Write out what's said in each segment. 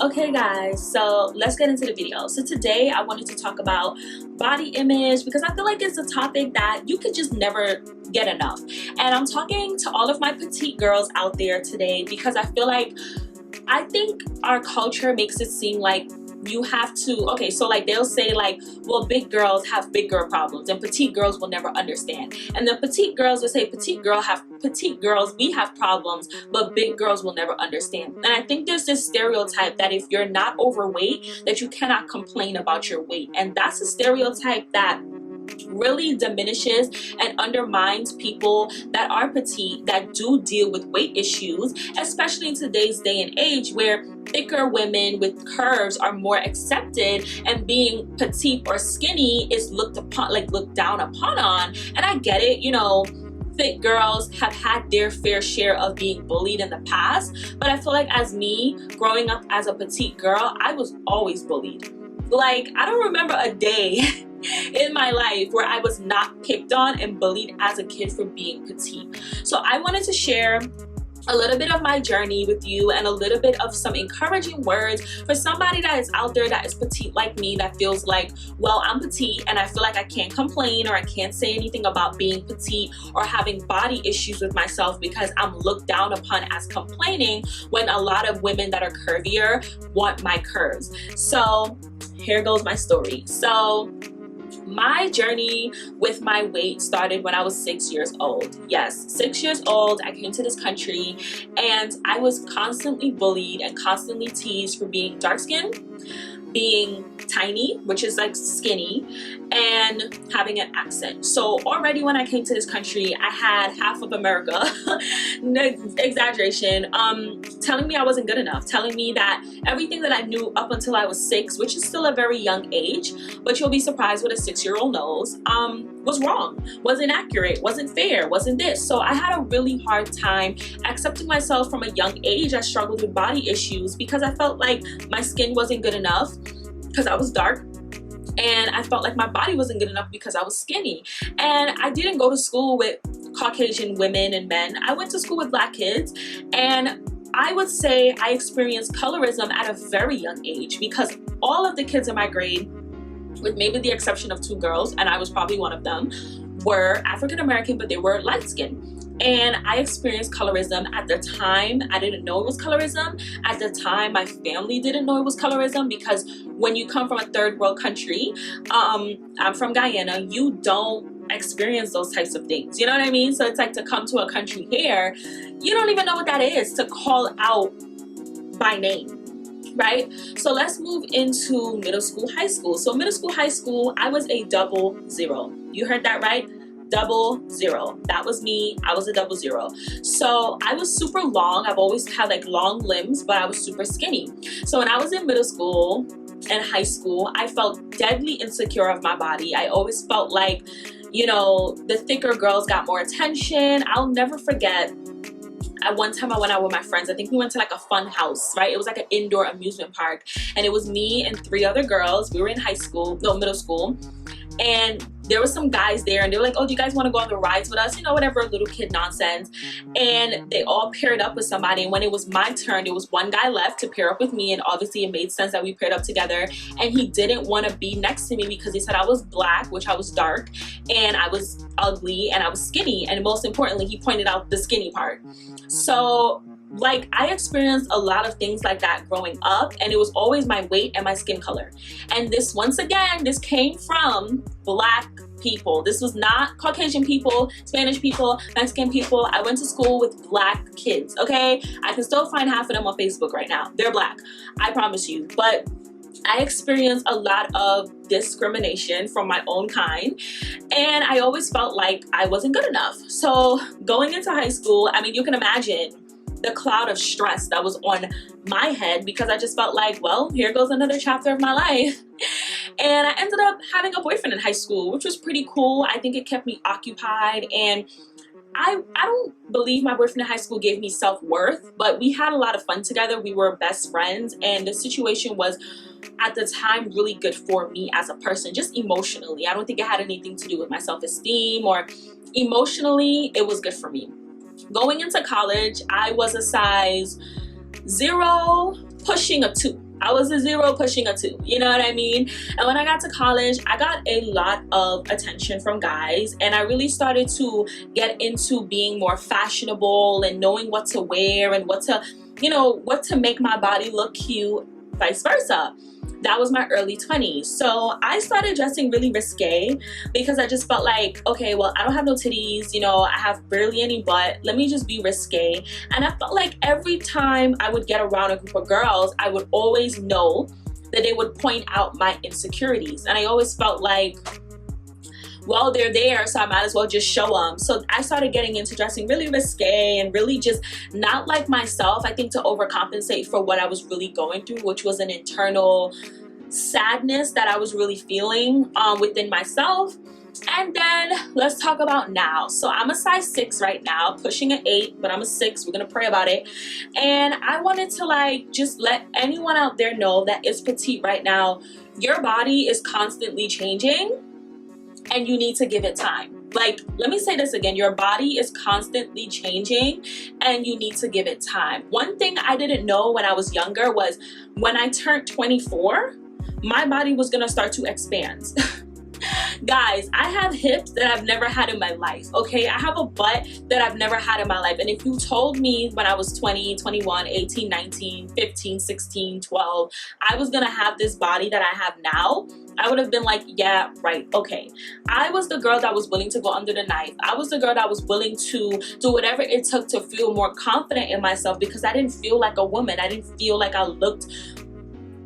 Okay guys, so let's get into the video. So today I wanted to talk about body image because I feel like it's a topic that you could just never get enough. And I'm talking to all of my petite girls out there today because I feel like I think our culture makes it seem like you have to, okay, so like they'll say like, well, big girls have big girl problems and petite girls will never understand. And the petite girls will say petite girls, we have problems, but big girls will never understand. And I think there's this stereotype that if you're not overweight, that you cannot complain about your weight. And that's a stereotype that really diminishes and undermines people that are petite, that do deal with weight issues, especially in today's day and age where thicker women with curves are more accepted and being petite or skinny is looked upon, like looked down upon on. And I get it, you know, thick girls have had their fair share of being bullied in the past, but I feel like as me growing up as a petite girl, I was always bullied. Like, I don't remember a day in my life where I was not picked on and bullied as a kid for being petite. So I wanted to share a little bit of my journey with you and a little bit of some encouraging words for somebody that is out there that is petite like me, that feels like, well, I'm petite and I feel like I can't complain or I can't say anything about being petite or having body issues with myself because I'm looked down upon as complaining when a lot of women that are curvier want my curves. So here goes my story. So my journey with my weight started when I was 6 years old. Yes, 6 years old, I came to this country and I was constantly bullied and constantly teased for being dark-skinned, being tiny, which is like skinny, and having an accent. So already when I came to this country, I had half of America, no exaggeration, telling me I wasn't good enough, telling me that everything that I knew up until I was 6, which is still a very young age, but you'll be surprised what a 6-year-old knows, was wrong, wasn't accurate, wasn't fair, wasn't this. So I had a really hard time accepting myself from a young age. I struggled with body issues because I felt like my skin wasn't good enough because I was dark, and I felt like my body wasn't good enough because I was skinny. And I didn't go to school with Caucasian women and men. I went to school with Black kids, and I would say I experienced colorism at a very young age because all of the kids in my grade, with maybe the exception of 2 girls, and I was probably one of them, were African American, but they were light skinned. And I experienced colorism at the time. I didn't know it was colorism. At the time, my family didn't know it was colorism because when you come from a third world country, I'm from Guyana, you don't experience those types of things. You know what I mean? So it's like to come to a country here, you don't even know what that is, to call out by name. Right? So let's move into middle school, high school. So middle school, high school, I was a 00. You heard that right? 00. That was me. I was a 00. So I was super long. I've always had like long limbs, but I was super skinny. So when I was in middle school and high school, I felt deadly insecure of my body. I always felt like, you know, the thicker girls got more attention. I'll never forget, at one time I went out with my friends. I think we went to like a fun house, right? It was like an indoor amusement park, and it was me and 3 other girls. We were in middle school, and there were some guys there, and they were like, oh, do you guys want to go on the rides with us? You know, whatever, little kid nonsense. And they all paired up with somebody, and when it was my turn, there was one guy left to pair up with me, and obviously it made sense that we paired up together. And he didn't want to be next to me because he said I was Black, which I was dark, and I was ugly, and I was skinny, and most importantly, he pointed out the skinny part. So like, I experienced a lot of things like that growing up, and it was always my weight and my skin color. And this, once again, this came from Black people. This was not Caucasian people, Spanish people, Mexican people. I went to school with Black kids, okay? I can still find half of them on Facebook right now. They're Black, I promise you. But I experienced a lot of discrimination from my own kind, and I always felt like I wasn't good enough. So going into high school, I mean, you can imagine the cloud of stress that was on my head because I just felt like, well, here goes another chapter of my life. And I ended up having a boyfriend in high school, which was pretty cool. I think it kept me occupied, and I don't believe my boyfriend in high school gave me self-worth, but we had a lot of fun together. We were best friends, and the situation was at the time really good for me as a person, just emotionally. I don't think it had anything to do with my self-esteem, or emotionally, it was good for me. Going into college, I was a size 0 pushing a 2. I was a 0 pushing a 2, you know what I mean? And when I got to college, I got a lot of attention from guys, and I really started to get into being more fashionable and knowing what to wear and what to, you know, what to make my body look cute, vice versa. That was my early 20s. So I started dressing really risque because I just felt like, okay, well, I don't have no titties, you know, I have barely any butt, let me just be risque. And I felt like every time I would get around a group of girls, I would always know that they would point out my insecurities. And I always felt like, well, they're there, so I might as well just show them. So I started getting into dressing really risque and really just not like myself, I think, to overcompensate for what I was really going through, which was an internal sadness that I was really feeling within myself. And then let's talk about now. So I'm a size 6 right now, pushing an 8, but I'm a 6. We're gonna pray about it. And I wanted to like just let anyone out there know that is petite right now, your body is constantly changing and you need to give it time. Like, let me say this again, your body is constantly changing and you need to give it time. One thing I didn't know when I was younger was when I turned 24, my body was gonna start to expand. Guys, I have hips that I've never had in my life, okay? I have a butt that I've never had in my life. And if you told me when I was 20, 21, 18, 19, 15, 16, 12, I was gonna have this body that I have now, I would have been like, yeah, right, okay. I was the girl that was willing to go under the knife. I was the girl that was willing to do whatever it took to feel more confident in myself because I didn't feel like a woman. I didn't feel like I looked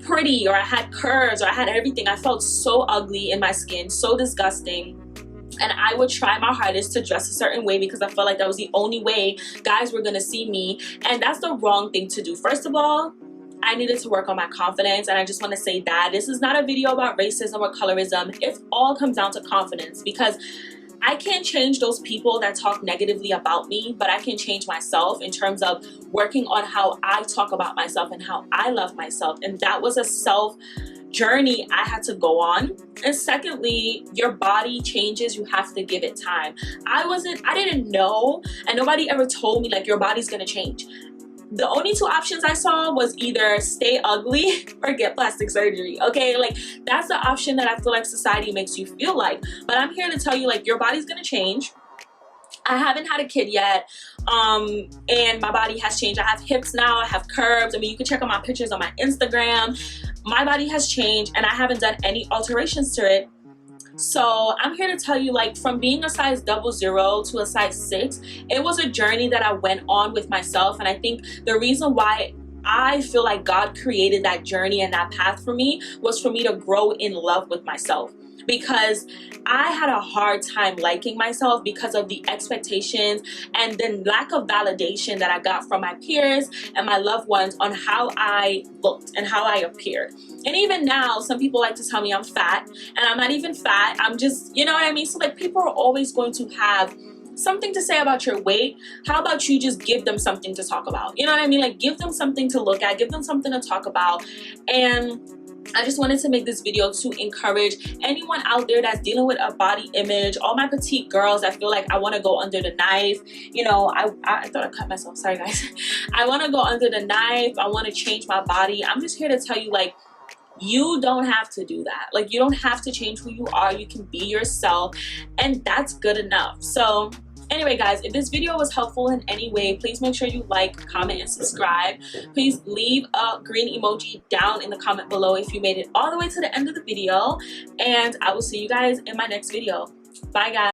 pretty or I had curves or I had everything. I felt so ugly in my skin, so disgusting. And I would try my hardest to dress a certain way because I felt like that was the only way guys were gonna see me. And that's the wrong thing to do. First of all, I needed to work on my confidence, and I just want to say that this is not a video about racism or colorism. It all comes down to confidence, because I can't change those people that talk negatively about me, but I can change myself in terms of working on how I talk about myself and how I love myself. And that was a self journey I had to go on. And secondly, your body changes, you have to give it time. I didn't know, and nobody ever told me like your body's gonna change. The only two options I saw was either stay ugly or get plastic surgery, okay? Like, that's the option that I feel like society makes you feel like. But I'm here to tell you, like, your body's gonna change. I haven't had a kid yet, and my body has changed. I have hips now, I have curves. I mean, you can check out my pictures on my Instagram. My body has changed, and I haven't done any alterations to it. So I'm here to tell you, like, from being a size 00 to a size 6, it was a journey that I went on with myself. And I think the reason why I feel like God created that journey and that path for me was for me to grow in love with myself. Because I had a hard time liking myself because of the expectations and the lack of validation that I got from my peers and my loved ones on how I looked and how I appeared. And even now, some people like to tell me I'm fat, and I'm not even fat. I'm just, you know what I mean? So like, people are always going to have something to say about your weight. How about you just give them something to talk about? You know what I mean? Like, give them something to look at, give them something to talk about. And I just wanted to make this video to encourage anyone out there that's dealing with a body image, all my petite girls that feel like I want to go under the knife. You know, I thought I cut myself, sorry guys. I want to go under the knife, I want to change my body. I'm just here to tell you, like, you don't have to do that. Like, you don't have to change who you are. You can be yourself, and that's good enough. So anyway, guys, if this video was helpful in any way, please make sure you like, comment, and subscribe. Please leave a green emoji down in the comment below if you made it all the way to the end of the video, and I will see you guys in my next video. Bye, guys.